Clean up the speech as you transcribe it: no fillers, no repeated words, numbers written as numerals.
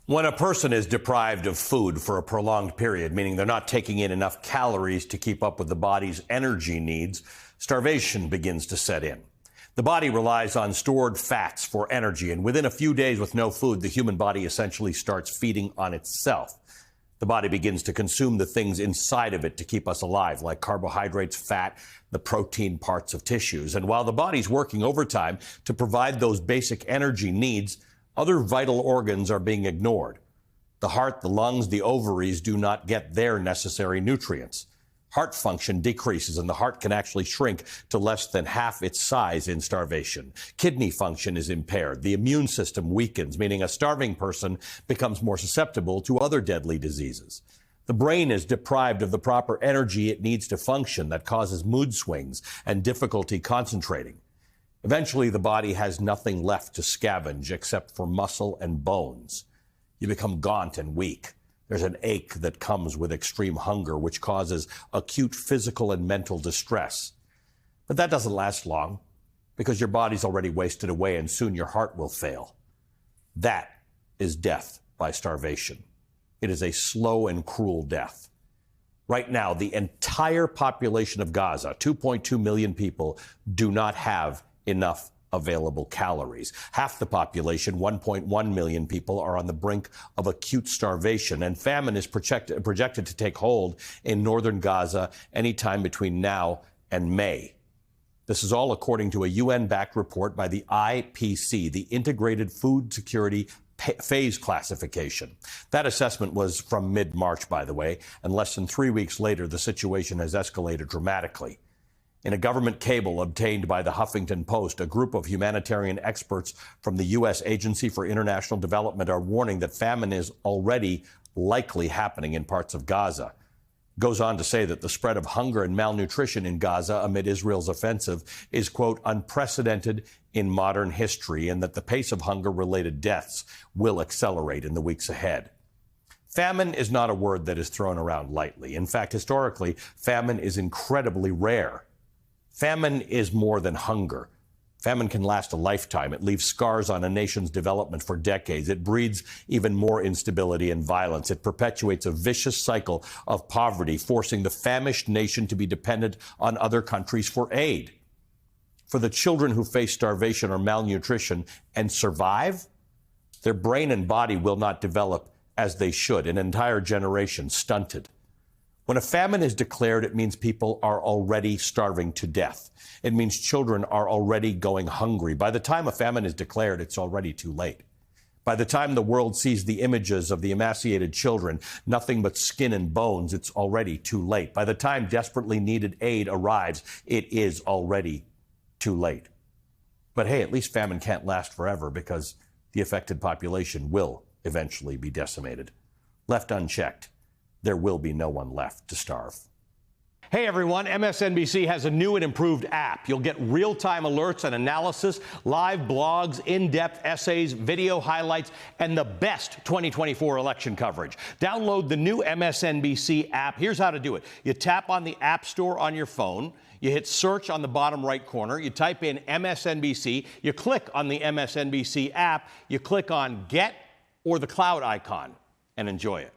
When a person is deprived of food for a prolonged period, meaning they're not taking in enough calories to keep up with the body's energy needs, starvation begins to set in. The body relies on stored fats for energy, and within a few days with no food, the human body essentially starts feeding on itself. The body begins to consume the things inside of it to keep us alive, like carbohydrates, fat, the protein parts of tissues. And while the body's working overtime to provide those basic energy needs, other vital organs are being ignored. The heart, the lungs, the ovaries do not get their necessary nutrients. Heart function decreases, and the heart can actually shrink to less than half its size in starvation. Kidney function is impaired. The immune system weakens, meaning a starving person becomes more susceptible to other deadly diseases. The brain is deprived of the proper energy it needs to function. That causes mood swings and difficulty concentrating. Eventually, the body has nothing left to scavenge except for muscle and bones. You become gaunt and weak. There's an ache that comes with extreme hunger, which causes acute physical and mental distress. But that doesn't last long, because your body's already wasted away and soon your heart will fail. That is death by starvation. It is a slow and cruel death. Right now, the entire population of Gaza, 2.2 million people, do not have enough available calories. Half the population, 1.1 million people, are on the brink of acute starvation, and famine is projected to take hold in northern Gaza anytime between now and May. This is all according to a UN-backed report by the IPC, the Integrated Food Security Phase Classification. That assessment was from mid-March, by the way, and less than 3 weeks later, the situation has escalated dramatically. In a government cable obtained by the Huffington Post, a group of humanitarian experts from the U.S. Agency for International Development are warning that famine is already likely happening in parts of Gaza. It goes on to say that the spread of hunger and malnutrition in Gaza amid Israel's offensive is, quote, unprecedented in modern history, and that the pace of hunger-related deaths will accelerate in the weeks ahead. Famine is not a word that is thrown around lightly. In fact, historically, famine is incredibly rare. Famine is more than hunger. Famine can last a lifetime. It leaves scars on a nation's development for decades. It breeds even more instability and violence. It perpetuates a vicious cycle of poverty, forcing the famished nation to be dependent on other countries for aid. For the children who face starvation or malnutrition and survive, their brain and body will not develop as they should. An entire generation stunted. When a famine is declared, it means people are already starving to death. It means children are already going hungry. By the time a famine is declared, it's already too late. By the time the world sees the images of the emaciated children, nothing but skin and bones, it's already too late. By the time desperately needed aid arrives, it is already too late. But hey, at least famine can't last forever, because the affected population will eventually be decimated. Left unchecked, there will be no one left to starve. Hey everyone, MSNBC has a new and improved app. You'll get real-time alerts and analysis, live blogs, in-depth essays, video highlights, and the best 2024 election coverage. Download the new MSNBC app. Here's how to do it. You tap on the App Store on your phone. You hit search on the bottom right corner. You type in MSNBC. You click on the MSNBC app. You click on Get or the cloud icon and enjoy it.